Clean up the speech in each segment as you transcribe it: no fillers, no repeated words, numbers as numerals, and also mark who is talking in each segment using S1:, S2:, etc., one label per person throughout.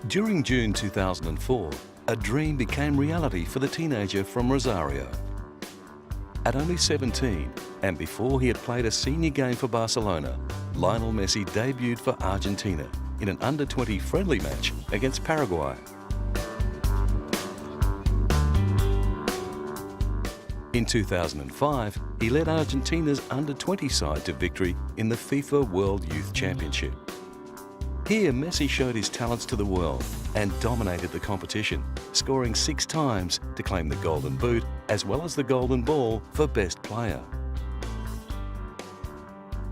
S1: During June 2004, a dream became reality for the teenager from Rosario. At only 17, and before he had played a senior game for Barcelona, Lionel Messi debuted for Argentina in an under-20 friendly match against Paraguay. In 2005, he led Argentina's under-20 side to victory in the FIFA World Youth Championship. Here, Messi showed his talents to the world and dominated the competition, scoring 6 times to claim the Golden Boot as well as the Golden Ball for Best Player.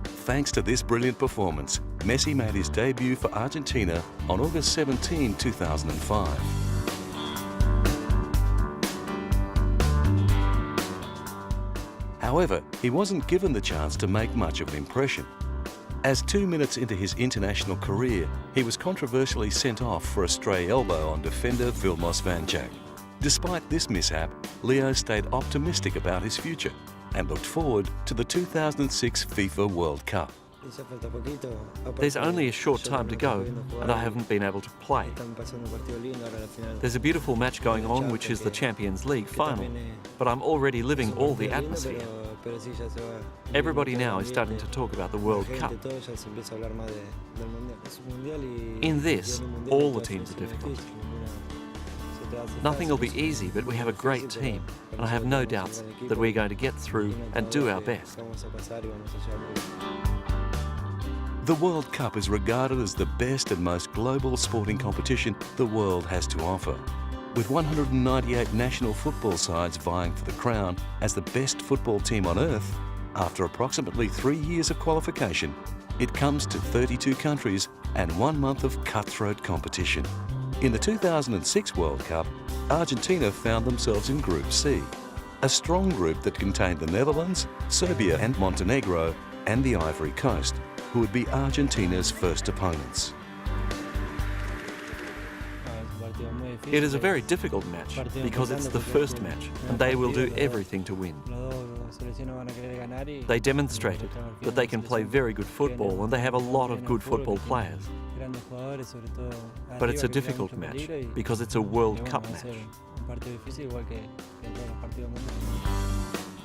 S1: Thanks to this brilliant performance, Messi made his debut for Argentina on August 17, 2005. However, he wasn't given the chance to make much of an impression. As 2 minutes into his international career, he was controversially sent off for a stray elbow on defender Vilmos van Dijk. Despite this mishap, Leo stayed optimistic about his future and looked forward to the 2006 FIFA World Cup.
S2: There's only a short time to go, and I haven't been able to play. There's a beautiful match going on, which is the Champions League final, but I'm already living all the atmosphere. Everybody now is starting to talk about the World Cup. In this, all the teams are difficult. Nothing will be easy, but we have a great team, and I have no doubts that we're going to get through and do our best.
S1: The World Cup is regarded as the best and most global sporting competition the world has to offer. With 198 national football sides vying for the crown as the best football team on earth, after approximately 3 years of qualification, it comes to 32 countries and 1 month of cutthroat competition. In the 2006 World Cup, Argentina found themselves in Group C, a strong group that contained the Netherlands, Serbia and Montenegro, and the Ivory Coast, who would be Argentina's first opponents.
S2: It is a very difficult match because it's the first match, and they will do everything to win. They demonstrated that they can play very good football, and they have a lot of good football players. But it's a difficult match because it's a World Cup match.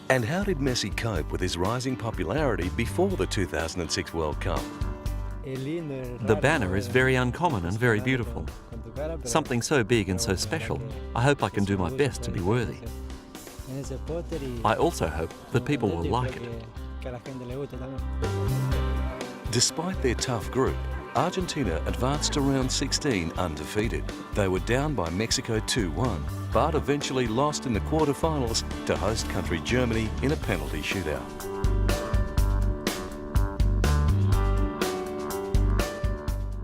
S1: And how did Messi cope with his rising popularity before the 2006 World Cup?
S2: The banner is very uncommon and very beautiful. Something so big and so special, I hope I can do my best to be worthy. I also hope that people will like it.
S1: Despite their tough group, Argentina advanced to round 16 undefeated. They were down by Mexico 2-1, but eventually lost in the quarterfinals to host country Germany in a penalty shootout.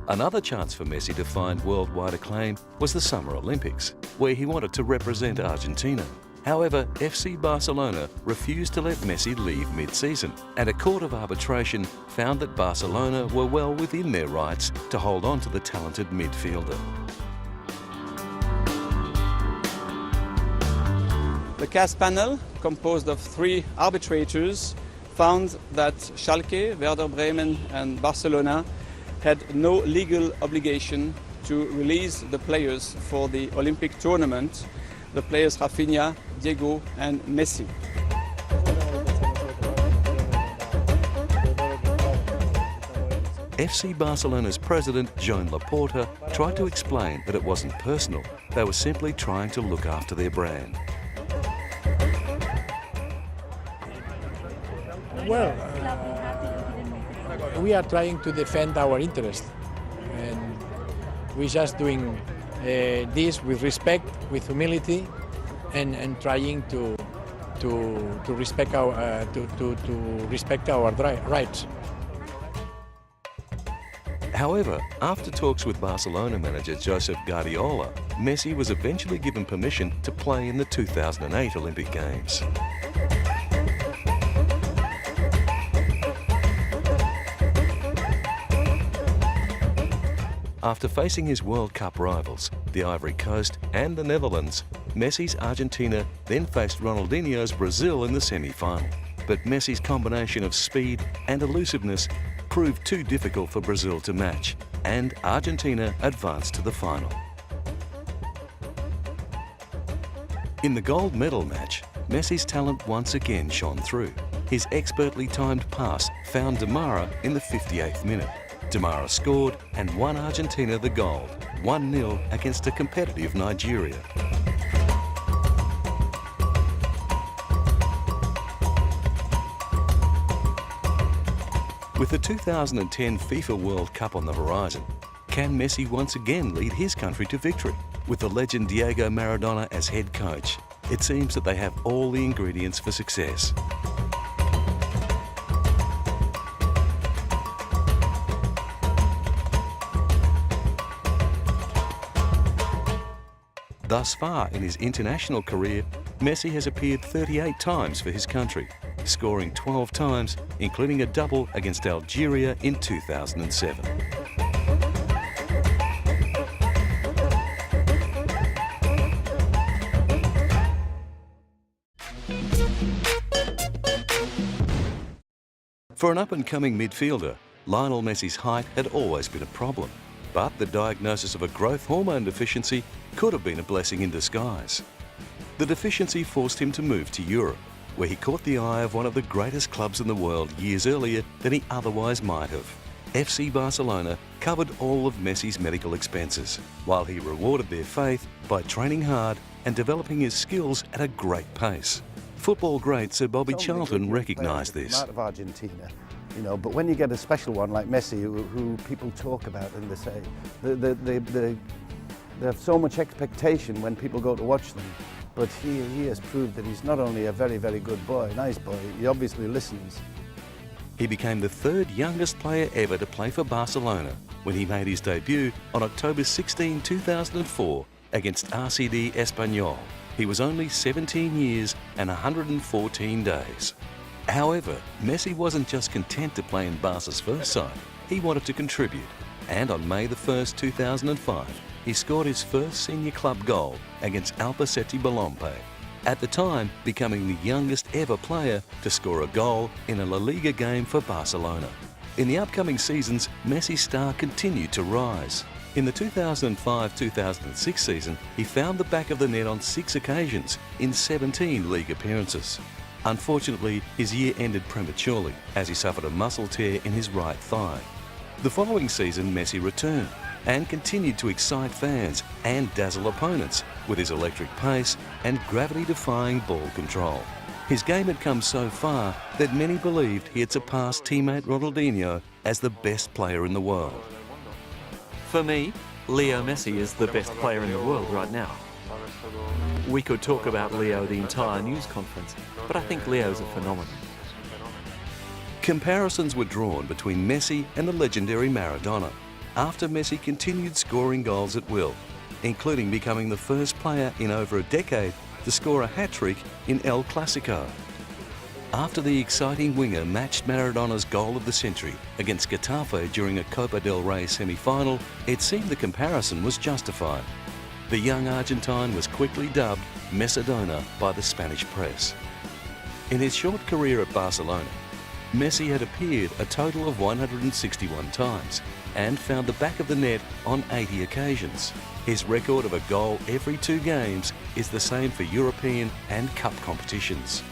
S1: Another chance for Messi to find worldwide acclaim was the Summer Olympics, where he wanted to represent Argentina. However, FC Barcelona refused to let Messi leave mid-season, and a court of arbitration found that Barcelona were well within their rights to hold on to the talented midfielder.
S3: The cast panel, composed of 3 arbitrators, found that Schalke, Werder Bremen and Barcelona had no legal obligation to release the players for the Olympic tournament, the players Rafinha, Diego and Messi.
S1: FC Barcelona's president, Joan Laporta, tried to explain that it wasn't personal. They were simply trying to look after their brand.
S4: Well, we are trying to defend our interest, and we're just doing this with respect, with humility, and trying to respect our rights.
S1: However, after talks with Barcelona manager Josep Guardiola, Messi was eventually given permission to play in the 2008 Olympic Games. After facing his World Cup rivals, the Ivory Coast and the Netherlands, Messi's Argentina then faced Ronaldinho's Brazil in the semi-final. But Messi's combination of speed and elusiveness proved too difficult for Brazil to match, and Argentina advanced to the final. In the gold medal match, Messi's talent once again shone through. His expertly timed pass found Demara in the 58th minute. Demara scored and won Argentina the gold, 1-0 against a competitive Nigeria. With the 2010 FIFA World Cup on the horizon, can Messi once again lead his country to victory? With the legend Diego Maradona as head coach, it seems that they have all the ingredients for success. Thus far in his international career, Messi has appeared 38 times for his country, scoring 12 times, including a double against Algeria in 2007. For an up-and-coming midfielder, Lionel Messi's height had always been a problem, but the diagnosis of a growth hormone deficiency could have been a blessing in disguise. The deficiency forced him to move to Europe, where he caught the eye of one of the greatest clubs in the world years earlier than he otherwise might have. FC Barcelona covered all of Messi's medical expenses, while he rewarded their faith by training hard and developing his skills at a great pace. Football great Sir Bobby Charlton recognised this.
S5: Out of Argentina, you know, but when you get a special one like Messi, who people talk about and they say they have so much expectation when people go to watch them. But he has proved that he's not only a very, very good boy, nice boy, he obviously listens.
S1: He became the third youngest player ever to play for Barcelona when he made his debut on October 16, 2004 against RCD Espanyol. He was only 17 years and 114 days. However, Messi wasn't just content to play in Barca's first side, he wanted to contribute. And on May the 1st, 2005, he scored his first senior club goal against Albacete Balompié, at the time becoming the youngest ever player to score a goal in a La Liga game for Barcelona. In the upcoming seasons, Messi's star continued to rise. In the 2005-2006 season, he found the back of the net on 6 occasions in 17 league appearances. Unfortunately, his year ended prematurely as he suffered a muscle tear in his right thigh. The following season, Messi returned and continued to excite fans and dazzle opponents with his electric pace and gravity-defying ball control. His game had come so far that many believed he had surpassed teammate Ronaldinho as the best player in the world.
S2: For me, Leo Messi is the best player in the world right now. We could talk about Leo the entire news conference, but I think Leo's a phenomenon.
S1: Comparisons were drawn between Messi and the legendary Maradona, after Messi continued scoring goals at will, including becoming the first player in over a decade to score a hat-trick in El Clasico. After the exciting winger matched Maradona's goal of the century against Getafe during a Copa del Rey semi-final, it seemed the comparison was justified. The young Argentine was quickly dubbed Mesadona by the Spanish press. In his short career at Barcelona, Messi had appeared a total of 161 times and found the back of the net on 80 occasions. His record of a goal every 2 games is the same for European and cup competitions.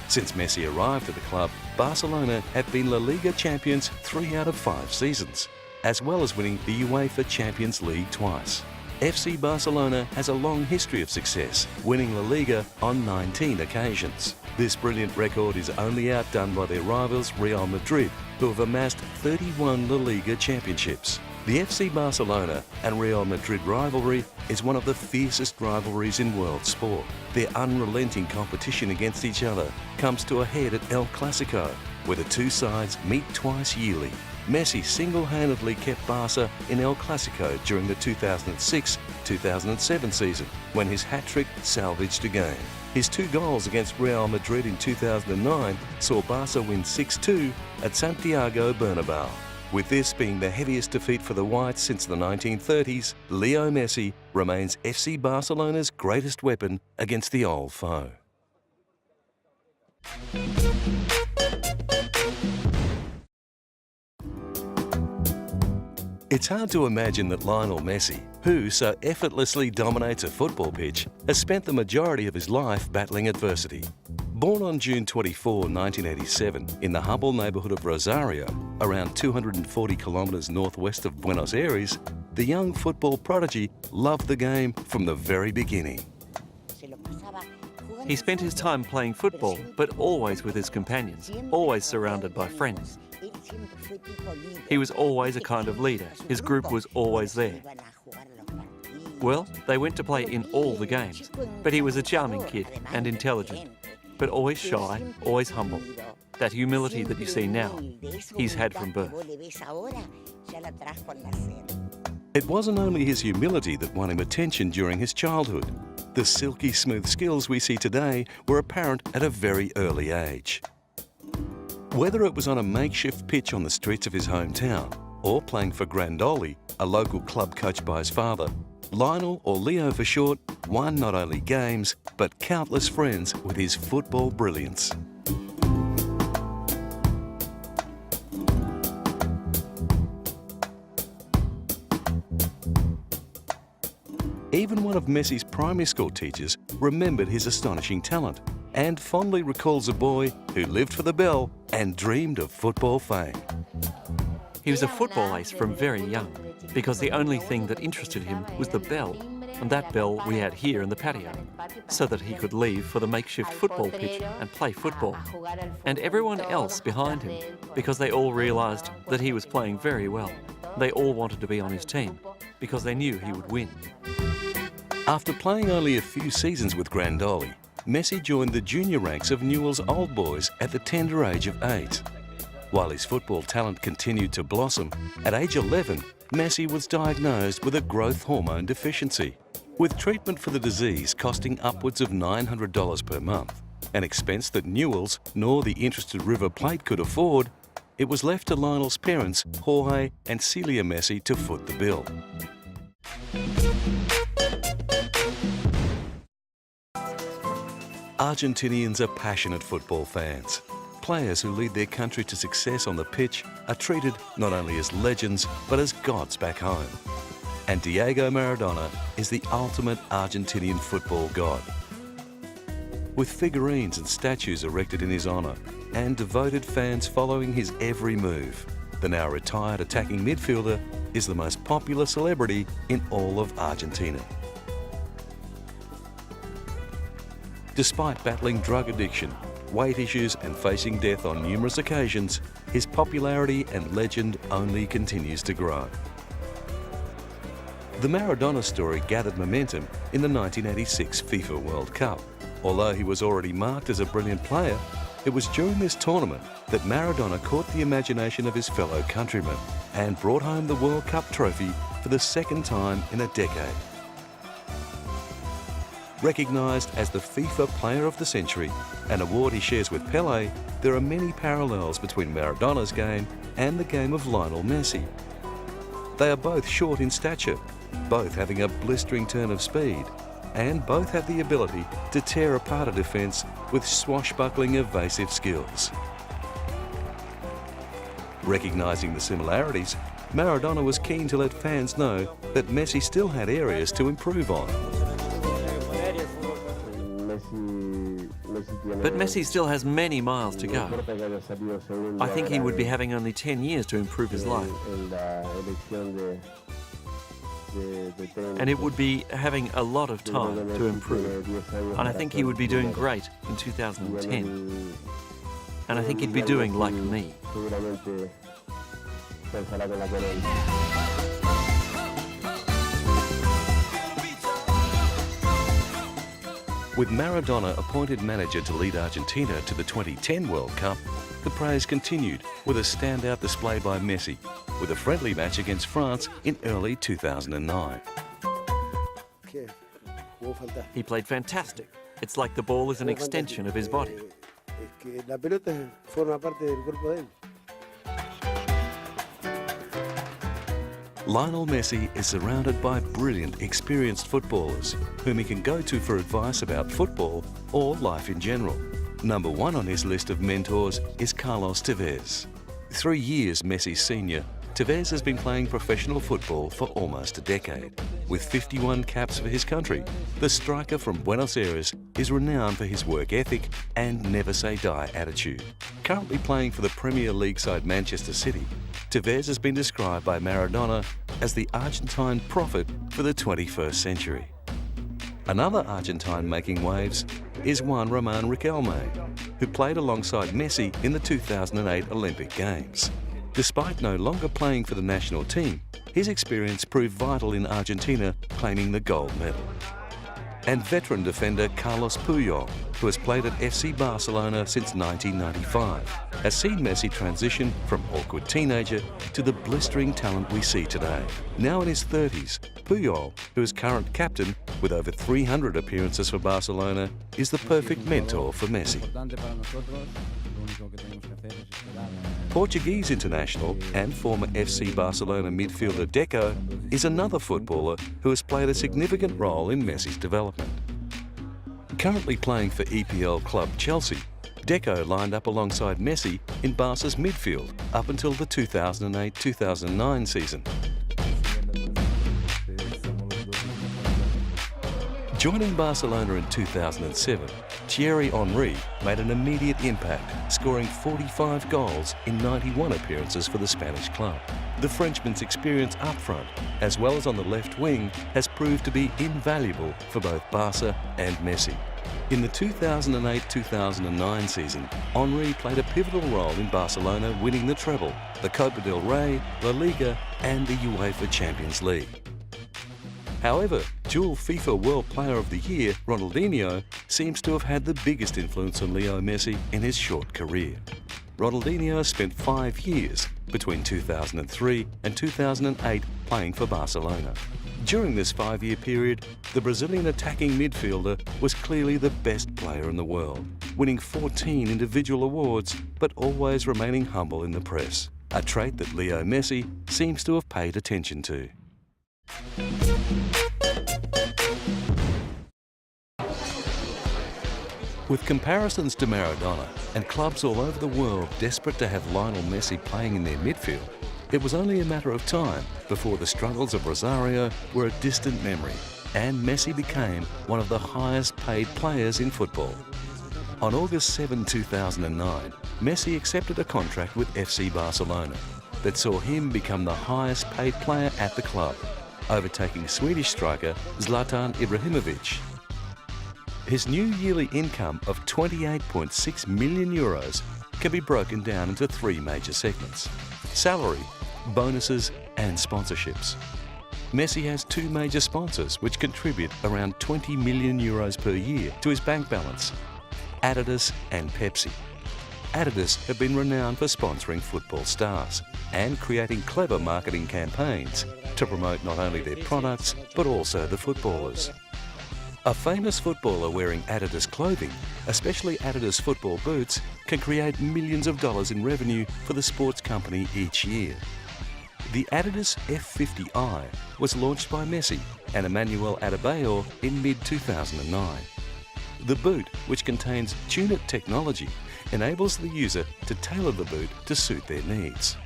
S1: Since Messi arrived at the club, Barcelona have been La Liga champions 3 out of 5 seasons, as well as winning the UEFA Champions League twice. FC Barcelona has a long history of success, winning La Liga on 19 occasions. This brilliant record is only outdone by their rivals Real Madrid, who have amassed 31 La Liga championships. The FC Barcelona and Real Madrid rivalry is one of the fiercest rivalries in world sport. Their unrelenting competition against each other comes to a head at El Clasico, where the two sides meet twice yearly. Messi single-handedly kept Barca in El Clasico during the 2006-2007 season, when his hat-trick salvaged a game. His 2 goals against Real Madrid in 2009 saw Barca win 6-2 at Santiago Bernabeu. With this being the heaviest defeat for the Whites since the 1930s, Leo Messi remains FC Barcelona's greatest weapon against the old foe. It's hard to imagine that Lionel Messi, who so effortlessly dominates a football pitch, has spent the majority of his life battling adversity. Born on June 24, 1987, in the humble neighbourhood of Rosario, around 240 kilometres northwest of Buenos Aires, the young football prodigy loved the game from the very beginning.
S2: He spent his time playing football, but always with his companions, always surrounded by friends. He was always a kind of leader. His group was always there. Well, they went to play in all the games, but he was a charming kid and intelligent, but always shy, always humble. That humility that you see now, he's had from birth.
S1: It wasn't only his humility that won him attention during his childhood. The silky smooth skills we see today were apparent at a very early age. Whether it was on a makeshift pitch on the streets of his hometown or playing for Grandoli, a local club coached by his father, Lionel, or Leo for short, won not only games but countless friends with his football brilliance. Even one of Messi's primary school teachers remembered his astonishing talent and fondly recalls a boy who lived for the bell and dreamed of football fame.
S2: He was a football ace from very young, because the only thing that interested him was the bell, and that bell we had here in the patio, so that he could leave for the makeshift football pitch and play football. And everyone else behind him, because they all realised that he was playing very well. They all wanted to be on his team, because they knew he would win.
S1: After playing only a few seasons with Grandoli, Messi joined the junior ranks of Newell's Old Boys at the tender age of 8. While his football talent continued to blossom, at age 11, Messi was diagnosed with a growth hormone deficiency, with treatment for the disease costing upwards of $900 per month, an expense that Newell's nor the interested River Plate could afford. It was left to Lionel's parents, Jorge and Celia Messi, to foot the bill. Argentinians are passionate football fans. Players who lead their country to success on the pitch are treated not only as legends, but as gods back home. And Diego Maradona is the ultimate Argentinian football god. With figurines and statues erected in his honour, and devoted fans following his every move, the now retired attacking midfielder is the most popular celebrity in all of Argentina. Despite battling drug addiction, weight issues and facing death on numerous occasions, his popularity and legend only continues to grow. The Maradona story gathered momentum in the 1986 FIFA World Cup. Although he was already marked as a brilliant player, it was during this tournament that Maradona caught the imagination of his fellow countrymen and brought home the World Cup trophy for the second time in a decade. Recognised as the FIFA Player of the Century, an award he shares with Pelé, there are many parallels between Maradona's game and the game of Lionel Messi. They are both short in stature, both having a blistering turn of speed, and both have the ability to tear apart a defence with swashbuckling evasive skills. Recognising the similarities, Maradona was keen to let fans know that Messi still had areas to improve on.
S2: But Messi still has many miles to go. I think he would be having only 10 years to improve his life. And it would be having a lot of time to improve. And I think he would be doing great in 2010. And I think he'd be doing like me.
S1: With Maradona appointed manager to lead Argentina to the 2010 World Cup, the praise continued with a standout display by Messi, with a friendly match against France in early 2009.
S2: He played fantastic. It's like the ball is an extension of his body.
S1: Lionel Messi is surrounded by brilliant, experienced footballers whom he can go to for advice about football or life in general. Number one on his list of mentors is Carlos Tevez. 3 years Messi's senior, Tevez has been playing professional football for almost a decade. With 51 caps for his country, the striker from Buenos Aires is renowned for his work ethic and never-say-die attitude. Currently playing for the Premier League side Manchester City, Tevez has been described by Maradona as the Argentine prophet for the 21st century. Another Argentine making waves is Juan Román Riquelme, who played alongside Messi in the 2008 Olympic Games. Despite no longer playing for the national team, his experience proved vital in Argentina claiming the gold medal. And veteran defender Carlos Puyol, who has played at FC Barcelona since 1995, has seen Messi transition from awkward teenager to the blistering talent we see today. Now in his 30s, Puyol, who is current captain with over 300 appearances for Barcelona, is the perfect mentor for Messi. Portuguese international and former FC Barcelona midfielder Deco is another footballer who has played a significant role in Messi's development. Currently playing for EPL club Chelsea, Deco lined up alongside Messi in Barca's midfield up until the 2008-2009 season. Joining Barcelona in 2007, Thierry Henry made an immediate impact, scoring 45 goals in 91 appearances for the Spanish club. The Frenchman's experience up front, as well as on the left wing, has proved to be invaluable for both Barca and Messi. In the 2008-2009 season, Henry played a pivotal role in Barcelona winning the treble, the Copa del Rey, La Liga and the UEFA Champions League. However, dual FIFA World Player of the Year, Ronaldinho, seems to have had the biggest influence on Leo Messi in his short career. Ronaldinho spent 5 years, between 2003 and 2008, playing for Barcelona. During this 5-year period, the Brazilian attacking midfielder was clearly the best player in the world, winning 14 individual awards, but always remaining humble in the press, a trait that Leo Messi seems to have paid attention to. With comparisons to Maradona and clubs all over the world desperate to have Lionel Messi playing in their midfield, it was only a matter of time before the struggles of Rosario were a distant memory and Messi became one of the highest paid players in football. On August 7, 2009, Messi accepted a contract with FC Barcelona that saw him become the highest paid player at the club, overtaking Swedish striker Zlatan Ibrahimovic. His new yearly income of €28.6 million can be broken down into 3 major segments: salary, bonuses and sponsorships. Messi has 2 major sponsors which contribute around €20 million per year to his bank balance: Adidas and Pepsi. Adidas have been renowned for sponsoring football stars and creating clever marketing campaigns to promote not only their products but also the footballers. A famous footballer wearing Adidas clothing, especially Adidas football boots, can create millions of dollars in revenue for the sports company each year. The Adidas F50i was launched by Messi and Emmanuel Adebayor in mid-2009. The boot, which contains Tune-It technology, enables the user to tailor the boot to suit their needs.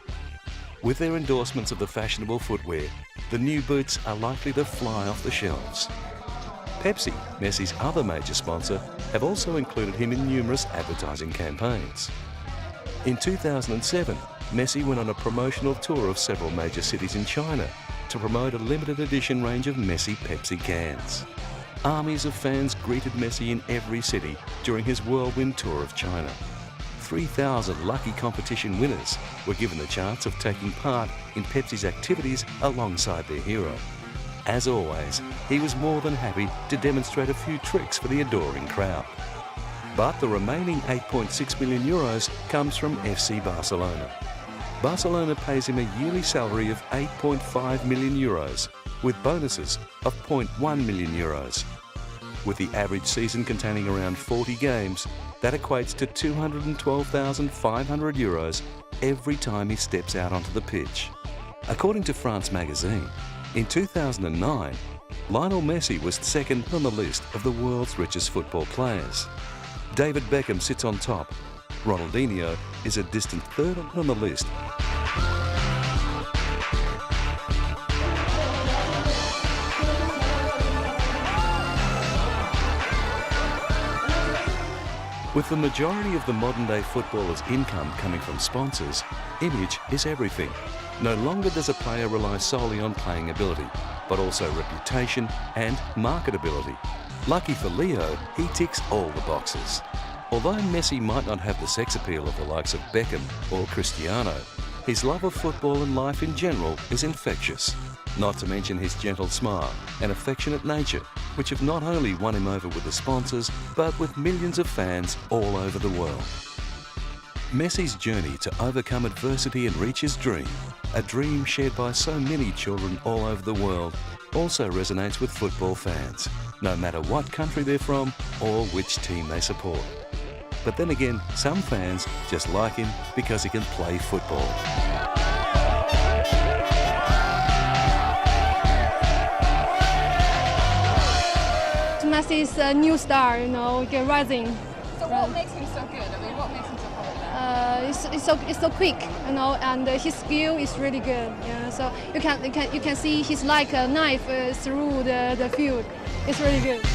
S1: With their endorsements of the fashionable footwear, the new boots are likely to fly off the shelves. Pepsi, Messi's other major sponsor, have also included him in numerous advertising campaigns. In 2007, Messi went on a promotional tour of several major cities in China to promote a limited edition range of Messi Pepsi cans. Armies of fans greeted Messi in every city during his whirlwind tour of China. 3,000 lucky competition winners were given the chance of taking part in Pepsi's activities alongside their hero. As always, he was more than happy to demonstrate a few tricks for the adoring crowd. But the remaining €8.6 million comes from FC Barcelona. Barcelona pays him a yearly salary of €8.5 million, with bonuses of €0.1 million. With the average season containing around 40 games, that equates to €212,500 every time he steps out onto the pitch. According to France magazine, in 2009, Lionel Messi was second on the list of the world's richest football players. David Beckham sits on top. Ronaldinho is a distant third on the list. With the majority of the modern-day footballers' income coming from sponsors, image is everything. No longer does a player rely solely on playing ability, but also reputation and marketability. Lucky for Leo, he ticks all the boxes. Although Messi might not have the sex appeal of the likes of Beckham or Cristiano, his love of football and life in general is infectious. Not to mention his gentle smile and affectionate nature, which have not only won him over with the sponsors, but with millions of fans all over the world. Messi's journey to overcome adversity and reach his dream, a dream shared by so many children all over the world, also resonates with football fans, no matter what country they're from or which team they support. But then again, some fans just like him because he can play football.
S6: Messi is a new star, rising.
S7: So what makes him so good? I mean, what makes him so popular?
S6: It's so quick, and his skill is really good. Yeah, so you can see he's like a knife through the field. It's really good.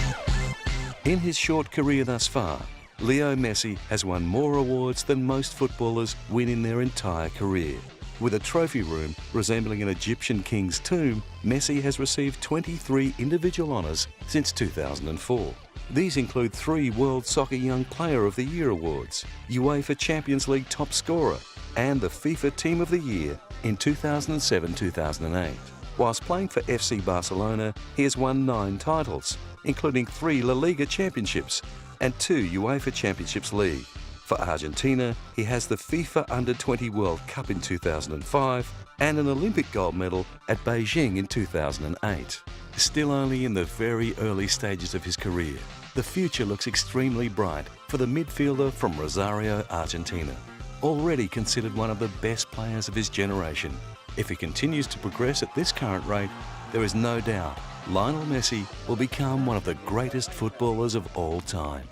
S1: In his short career thus far, Leo Messi has won more awards than most footballers win in their entire career. With a trophy room resembling an Egyptian king's tomb, Messi has received 23 individual honours since 2004. These include 3 World Soccer Young Player of the Year awards, UEFA Champions League top scorer, and the FIFA Team of the Year in 2007-2008. Whilst playing for FC Barcelona, he has won 9 titles, including 3 La Liga championships and 2 UEFA Championships League. For Argentina, he has the FIFA Under-20 World Cup in 2005 and an Olympic gold medal at Beijing in 2008. Still only in the very early stages of his career, the future looks extremely bright for the midfielder from Rosario, Argentina. Already considered one of the best players of his generation, if he continues to progress at this current rate, there is no doubt Lionel Messi will become one of the greatest footballers of all time.